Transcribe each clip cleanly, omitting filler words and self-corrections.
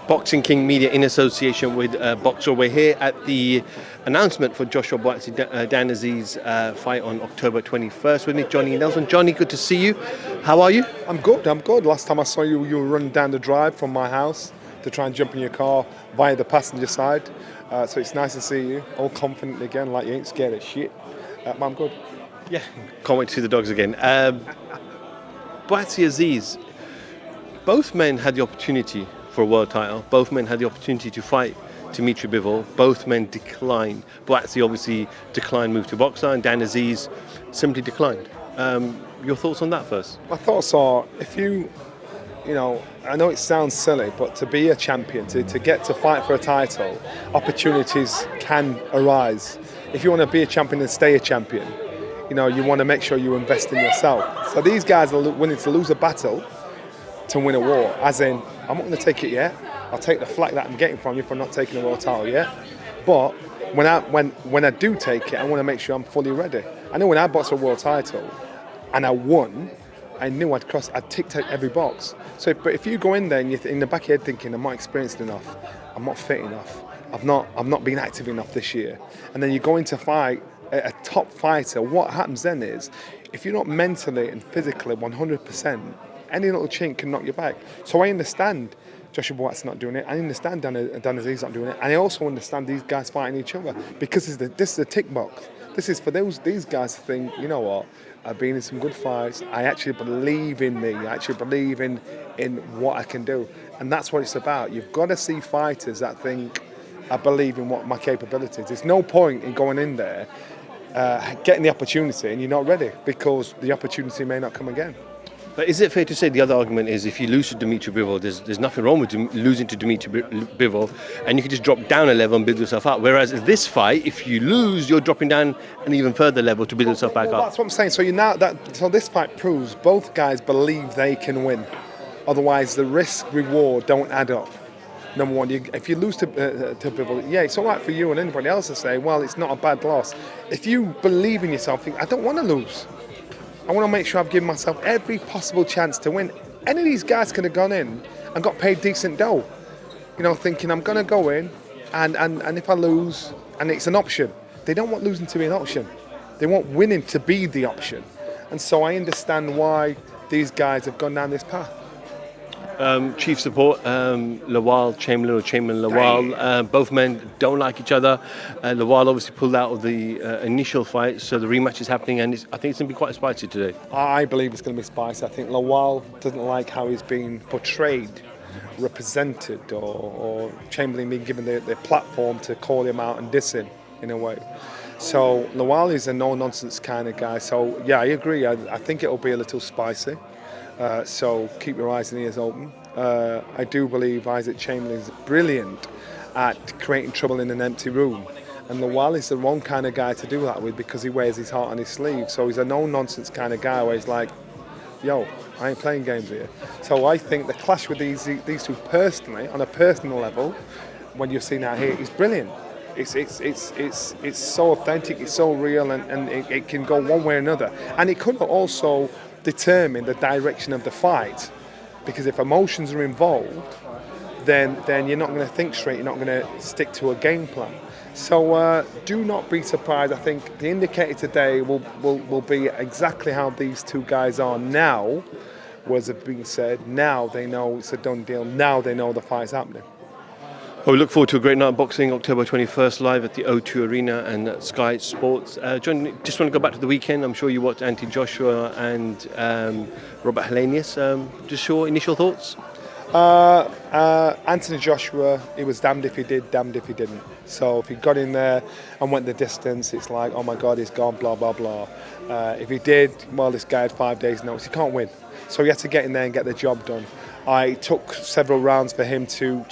Boxing King Media in association with Boxer. We're here at the announcement for Joshua Buatsi Azeez fight on October 21st with me, Johnny Nelson. Johnny, good to see you. How are you? I'm good. Last time I saw you, you were running down the drive from my house to try and jump in your car via the passenger side. So it's nice to see you, all confident again, like you ain't scared of shit. But I'm good. Yeah, can't wait to see the dogs again. Buatsi Azeez, both men had the opportunity for a world title. Both men had the opportunity to fight Dimitri Bivol. Both men declined. Buatsi obviously declined, moved to boxer, and Dan Azeez simply declined. Your thoughts on that first? My thoughts are, if you know, I know it sounds silly, but to be a champion, to get to fight for a title, opportunities can arise. If you want to be a champion and stay a champion, you know, you want to make sure you invest in yourself. So these guys are willing to lose a battle to win a war, as in, I'm not going to take it yet. I'll take the flack that I'm getting from you for not taking a world title yet. But when I do take it, I want to make sure I'm fully ready. I know when I boxed a world title and I won, I knew I'd ticked out every box. So, but if you go in there and you're in the back of your head thinking, I'm not experienced enough, I'm not fit enough, I've not been active enough this year, and then you go into fight a top fighter, what happens then is, if you're not mentally and physically 100%, any little chink can knock you back. So I understand Joshua Buatsi not doing it. I understand Dan Azeez not doing it. And I also understand these guys fighting each other because this is a tick box. This is for these guys to think, you know what, I've been in some good fights. I actually believe in me. I actually believe in what I can do. And that's what it's about. You've got to see fighters that think, I believe in what my capabilities. There's no point in going in there, getting the opportunity and you're not ready because the opportunity may not come again. But is it fair to say the other argument is if you lose to Dimitri Bivol, there's nothing wrong with losing to Dimitri Bivol, and you can just drop down a level and build yourself up. Whereas this fight, if you lose, you're dropping down an even further level to build yourself back up. That's what I'm saying. So this fight proves both guys believe they can win. Otherwise, the risk reward don't add up. Number one, if you lose to Bivol, yeah, it's all right for you and anybody else to say, well, it's not a bad loss. If you believe in yourself, think, I don't want to lose. I want to make sure I've given myself every possible chance to win. Any of these guys could have gone in and got paid decent dough, you know, thinking I'm going to go in and if I lose, and it's an option. They don't want losing to be an option. They want winning to be the option. And so I understand why these guys have gone down this path. Chief support, Lawal, Chamberlain, Lawal. Both men don't like each other. Lawal obviously pulled out of the initial fight, so the rematch is happening, and I think it's going to be quite spicy today. I believe it's going to be spicy. I think Lawal doesn't like how he's being portrayed, represented, or Chamberlain being given the platform to call him out and diss him in a way. So Lawal is a no-nonsense kind of guy. So yeah, I agree. I think it'll be a little spicy. So keep your eyes and ears open. I do believe Isaac Chamberlain is brilliant at creating trouble in an empty room. And Lawal is the wrong kind of guy to do that with because he wears his heart on his sleeve. So he's a no-nonsense kind of guy where he's like, yo, I ain't playing games here. So I think the clash with these two personally, on a personal level, when you're seeing that here, is brilliant. It's so authentic, it's so real, and it can go one way or another. And it could also determine the direction of the fight, because if emotions are involved, then you're not going to think straight, you're not going to stick to a game plan. So do not be surprised. I think the indicator today will be exactly how these two guys are now. Words have been said, now they know it's a done deal, now they know the fight's happening. Well, we look forward to a great night of boxing, October 21st, live at the O2 Arena and Sky Sports. John, just want to go back to the weekend. I'm sure you watched Anthony Joshua and Robert Helenius. Just your initial thoughts? Anthony Joshua, he was damned if he did, damned if he didn't. So if he got in there and went the distance, it's like, oh my God, he's gone, blah, blah, blah. If he did, well, this guy had 5 days' notice. He can't win. So he had to get in there and get the job done. I took several rounds for him to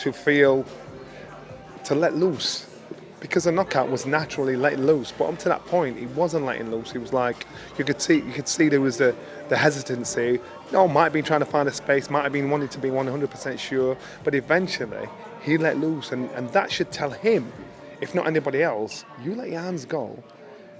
let loose, because the knockout was naturally letting loose. But up to that point, he wasn't letting loose. He was like, you could see there was the hesitancy. Might have been trying to find a space, might have been wanting to be 100% sure, but eventually he let loose, and that should tell him, if not anybody else, you let your hands go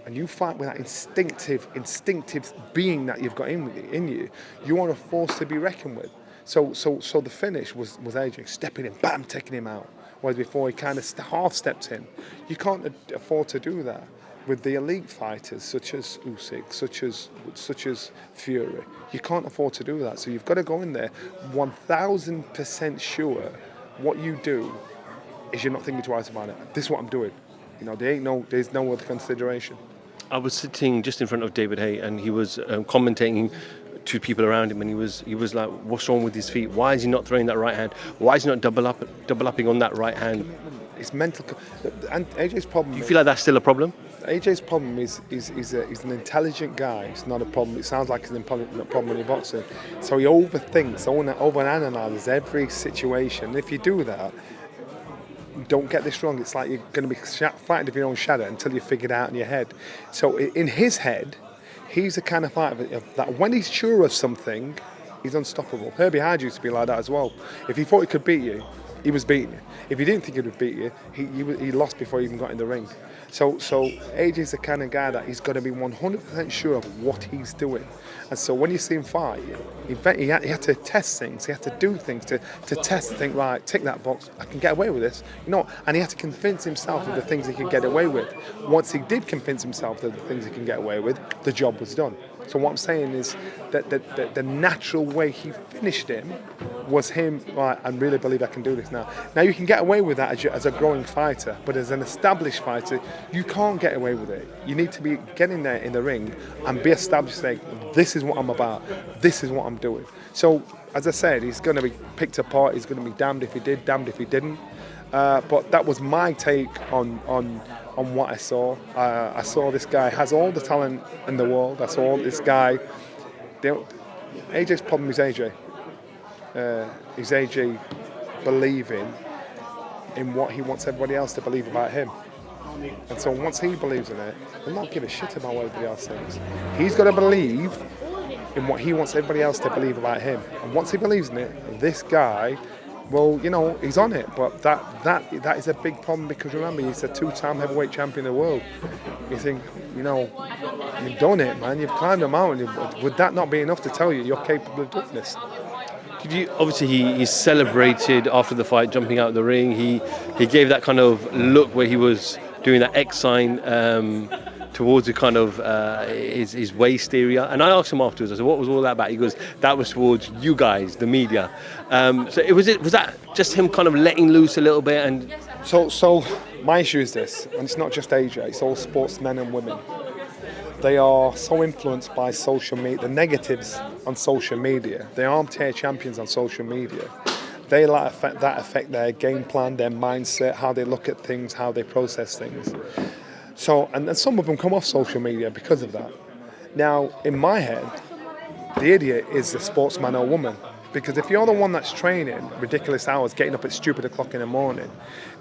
and you fight with that instinctive being that you've got in you. You are a force to be reckoned with. So the finish was AJ stepping in, bam, taking him out. Whereas before he kind of half stepped in. You can't afford to do that with the elite fighters such as Usyk, such as Fury. You can't afford to do that. So you've got to go in there 1,000% sure what you do is you're not thinking twice about it. This is what I'm doing. You know, there's no other consideration. I was sitting just in front of David Hay, and he was commentating to people around him, and he was like, "What's wrong with his feet? Why is he not throwing that right hand? Why is he not double upping on that right hand?" It's mental. And AJ's problem. Do you feel like that's still a problem? AJ's problem is he's an intelligent guy. It's not a problem. It sounds like it's a problem when you're boxing. So he overthinks, overanalyzes every situation. If you do that, don't get this wrong. It's like you're going to be fighting with your own shadow until you figure it out in your head. So in his head, he's the kind of fighter that when he's sure of something, he's unstoppable. Herbie Hyde used to be like that as well. If he thought he could beat you, he was beating you. If he didn't think he would beat you, he lost before he even got in the ring. So AJ's the kind of guy that he's got to be 100% sure of what he's doing. And so when you see him fight, he had to test things. He had to do things to test and think, right, tick that box, I can get away with this. You know, and he had to convince himself of the things he could get away with. Once he did convince himself of the things he can get away with, the job was done. So what I'm saying is that the natural way he finished him was him, right, I really believe I can do this now. Now you can get away with that as a growing fighter, but as an established fighter, you can't get away with it. You need to be getting there in the ring and be established saying, this is what I'm about, this is what I'm doing. So, as I said, he's going to be picked apart, he's going to be damned if he did, damned if he didn't. But that was my take on what I saw. I saw this guy has all the talent in the world. I saw this guy. AJ's problem is AJ. Is AJ believing in what he wants everybody else to believe about him. And so once he believes in it, he'll not give a shit about what everybody else thinks. He's got to believe in what he wants everybody else to believe about him. And once he believes in it, this guy, well, you know, he's on it. But that is a big problem because remember, he's a two-time heavyweight champion of the world. You think, you know, you've done it, man. You've climbed a mountain. Would that not be enough to tell you you're capable of doing this? Obviously, he celebrated after the fight, jumping out of the ring. He gave that kind of look where he was doing that X sign towards the kind of his waist area. And I asked him afterwards, I said, what was all that about? He goes, that was towards you guys, the media. So was that just him kind of letting loose a little bit? And So my issue is this, and it's not just AJ, it's all sportsmen and women. They are so influenced by social media, the negatives on social media. They are armchair champions on social media. They affect their game plan, their mindset, how they look at things, how they process things. So, and some of them come off social media because of that. Now, in my head, the idiot is the sportsman or woman. Because if you're the one that's training ridiculous hours, getting up at stupid o'clock in the morning,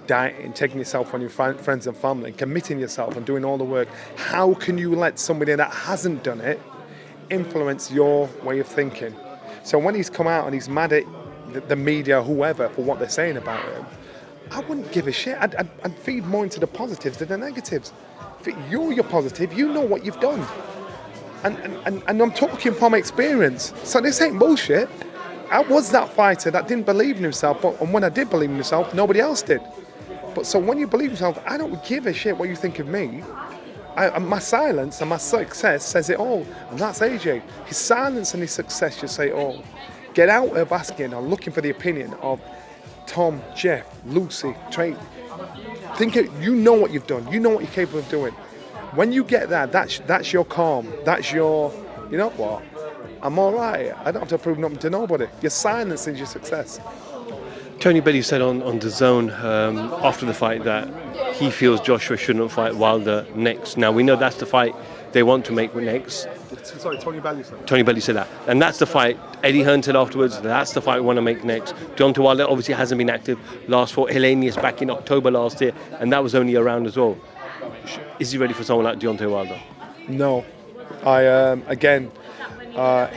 dieting, taking yourself on your friends and family, committing yourself and doing all the work, how can you let somebody that hasn't done it influence your way of thinking? So when he's come out and he's mad at the media, whoever, for what they're saying about him, I wouldn't give a shit. I'd feed more into the positives than the negatives. If you're positive, you know what you've done. And I'm talking from experience. So this ain't bullshit. I was that fighter that didn't believe in himself, and when I did believe in myself, nobody else did. But so when you believe in yourself, I don't give a shit what you think of me. My silence and my success says it all, and that's AJ. His silence and his success should say it all. Get out of asking or looking for the opinion of Tom, Jeff, Lucy, Trey. You know what you've done. You know what you're capable of doing. When you get that, that's your calm. That's your, you know what? I'm all right. I don't have to prove nothing to nobody. Your silence is your success. Tony Bellew said on DAZN after the fight that he feels Joshua shouldn't fight Wilder next. Now, we know that's the fight they want to make next. Sorry, Tony Bellew said. Tony Bellew said that. And that's the fight Eddie Hearn said afterwards, that's the fight we want to make next. Deontay Wilder obviously hasn't been active. Last fought Helenius back in October last year, and that was only a round as well. Is he ready for someone like Deontay Wilder? No.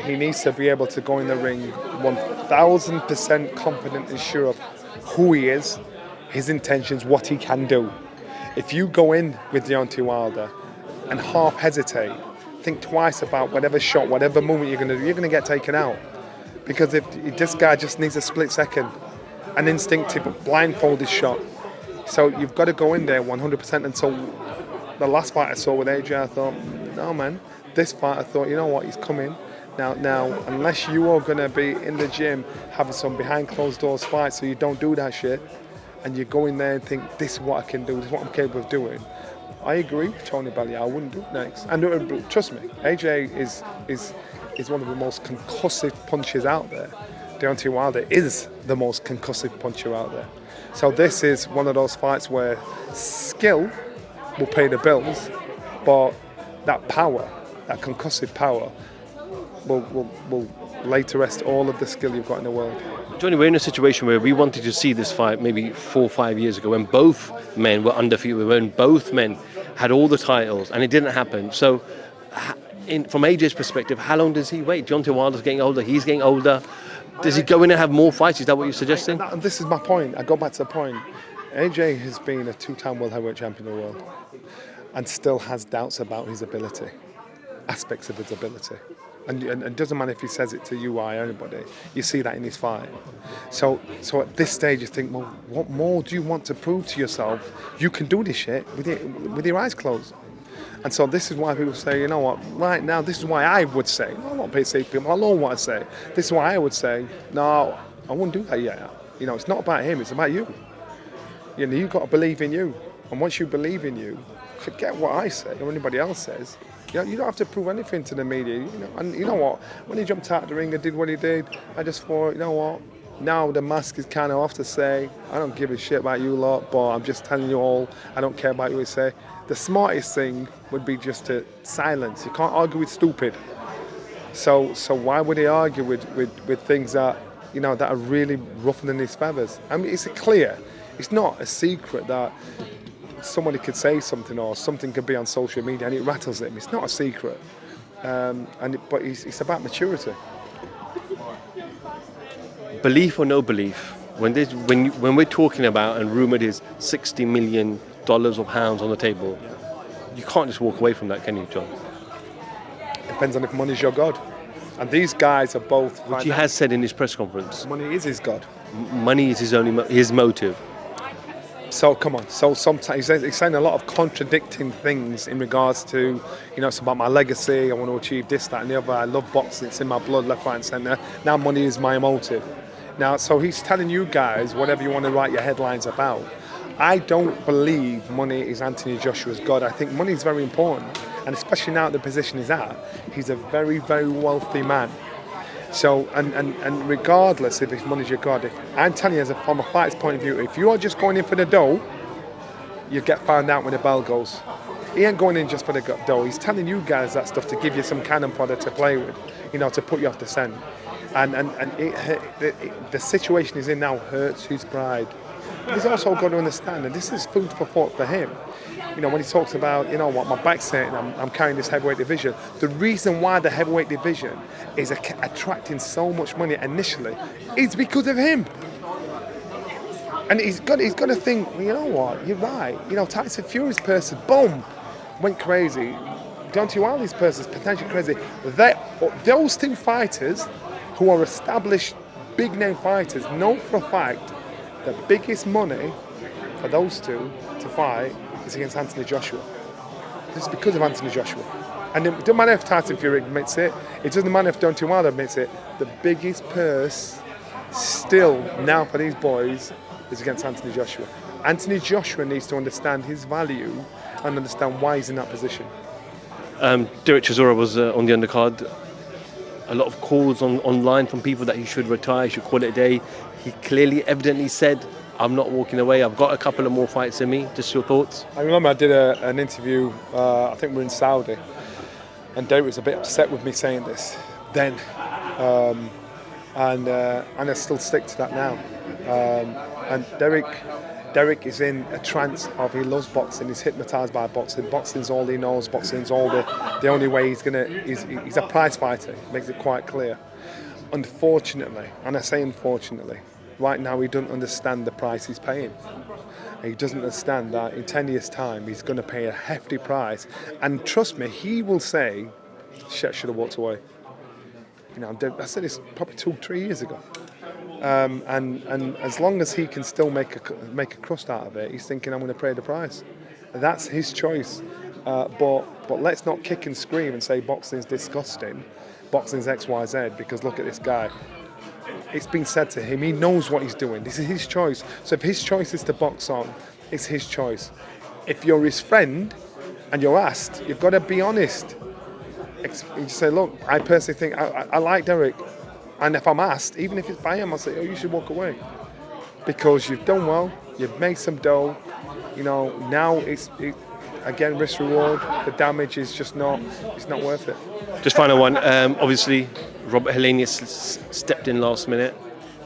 He needs to be able to go in the ring 1,000% confident and sure of who he is, his intentions, what he can do. If you go in with Deontay Wilder and half hesitate, think twice about whatever shot, whatever movement you're going to do, you're going to get taken out. Because if this guy just needs a split second, an instinctive blindfolded shot. So you've got to go in there 100%. And so the last fight I saw with AJ, I thought, no man. This fight I thought, you know what, he's coming. Now, unless you are going to be in the gym having some behind closed doors fights, so you don't do that shit, and you go in there and think, this is what I can do, this is what I'm capable of doing. I agree with Tony Bellew, I wouldn't do it next. And trust me, AJ is one of the most concussive punchers out there. Deontay Wilder is the most concussive puncher out there. So this is one of those fights where skill will pay the bills, but that power, that concussive power, will lay to rest all of the skill you've got in the world. Johnny, we're in a situation where we wanted to see this fight maybe 4 or 5 years ago when both men were undefeated, when both men had all the titles, and it didn't happen. So from AJ's perspective, how long does he wait? Deontay Wilder's getting older, he's getting older. Does he go in and have more fights? Is that what you're suggesting? And this is my point. I go back to the point. AJ has been a 2-time world heavyweight champion of the world and still has doubts about his ability, aspects of his ability. And it doesn't matter if he says it to you or anybody. You see that in his fight. So at this stage, you think, well, what more do you want to prove to yourself? You can do this shit with your eyes closed. And so this is why people say, you know what, right now, this is why I would say, I don't say people, I know what I say. This is why I would say, no, I wouldn't do that yet. You know, it's not about him, it's about you. You know, you've got to believe in you. And once you believe in you, forget what I say or anybody else says. You know, you don't have to prove anything to the media. You know, and you know what? When he jumped out the ring and did what he did, I just thought, you know what? Now the mask is kind of off to say, I don't give a shit about you lot, but I'm just telling you all, I don't care about you. Say the smartest thing would be just to silence. You can't argue with stupid. So why would he argue with things that, you know, that are really ruffling his feathers? I mean, it's clear. It's not a secret that somebody could say something or something could be on social media and it rattles him. It's not a secret, but it's about maturity. Belief or no belief, when we're talking about and rumoured is $60 million or pounds on the table, you can't just walk away from that, can you, John? Depends on if money's your god. And these guys are both. Which he has said in his press conference. Money is his god. Money is his motive. So come on. So sometimes he's saying a lot of contradicting things in regards to, you know, it's about my legacy. I want to achieve this, that, and the other. I love boxing. It's in my blood, left, right, and centre. Now money is my motive. Now, so he's telling you guys whatever you want to write your headlines about. I don't believe money is Anthony Joshua's god. I think money is very important, and especially now at the position he's at, he's a very, very wealthy man. So, and regardless if money's your god, I'm telling you, from a fighter's point of view, if you are just going in for the dough, you get found out when the bell goes. He ain't going in just for the dough. He's telling you guys that stuff to give you some cannon fodder to play with, you know, to put you off the scent. And the situation he's in now hurts his pride. But he's also got to understand, and this is food for thought for him. You know, when he talks about, you know what, my back's hurting, I'm carrying this heavyweight division. The reason why the heavyweight division is attracting so much money initially is because of him. And he's got to think, well, you know what, you're right. You know, Tyson Fury's purse, boom, went crazy. Deontay Wilder's purse is potentially crazy. Those two fighters who are established big name fighters know for a fact the biggest money for those two to fight is against Anthony Joshua. This is because of Anthony Joshua. And it doesn't matter if Tyson Fury admits it, it doesn't matter if Deontay Wilder admits it, the biggest purse still now for these boys is against Anthony Joshua. Anthony Joshua needs to understand his value and understand why he's in that position. Derek Chisora was on the undercard. A lot of calls online from people that he should retire, he should call it a day. He clearly, evidently said, I'm not walking away. I've got a couple of more fights in me. Just your thoughts? I remember I did an interview, I think we were in Saudi, and Derek was a bit upset with me saying this then. And I still stick to that now. And Derek is in a trance of he loves boxing. He's hypnotised by boxing. Boxing's all he knows. Boxing's all the only way he's a prize fighter. Makes it quite clear. Unfortunately, and I say unfortunately, right now he doesn't understand the price he's paying. He doesn't understand that in 10 years' time he's going to pay a hefty price. And trust me, he will say, shit, should have walked away. I said this probably 2-3 years ago. And as long as he can still make a crust out of it, he's thinking, I'm going to pay the price. That's his choice. But let's not kick and scream and say boxing's disgusting, boxing's XYZ, because look at this guy. It's been said to him, he knows what he's doing. This is his choice. So if his choice is to box on, it's his choice. If you're his friend and you're asked, you've got to be honest. You say, look, I personally think I like Derek. And if I'm asked, even if it's by him, I'll say, oh, you should walk away. Because you've done well, you've made some dough. Now again, risk reward, the damage is just not worth it. Just final one. Obviously, Robert Helenius stepped in last minute.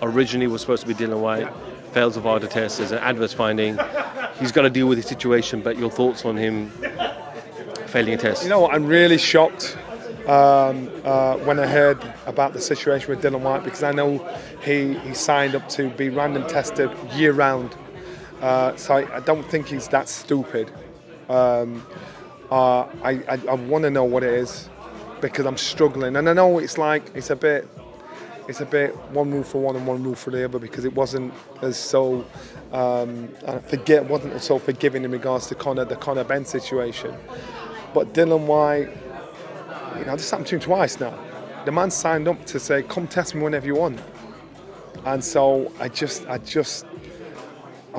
Originally was supposed to be Dillian Whyte. Fails the VADA test. There's an adverse finding. He's got to deal with the situation, but your thoughts on him failing a test? You know what? I'm really shocked when I heard about the situation with Dillian Whyte, because I know he signed up to be random tested year round. So I don't think he's that stupid. I want to know what it is, because I'm struggling, and I know it's a bit one rule for one and one rule for the other, because it wasn't as so wasn't so forgiving in regards to the Conor Ben situation. But Dillian Whyte, this happened to him twice now. The man signed up to say, come test me whenever you want. And so I'm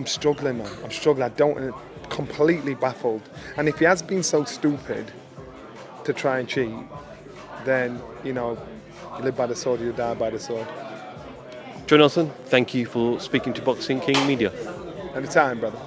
struggling, man. I'm struggling. I'm completely baffled. And if he has been so stupid to try and cheat, then, you live by the sword, you die by the sword. Joe Nelson, thank you for speaking to Boxing King Media. Anytime, brother.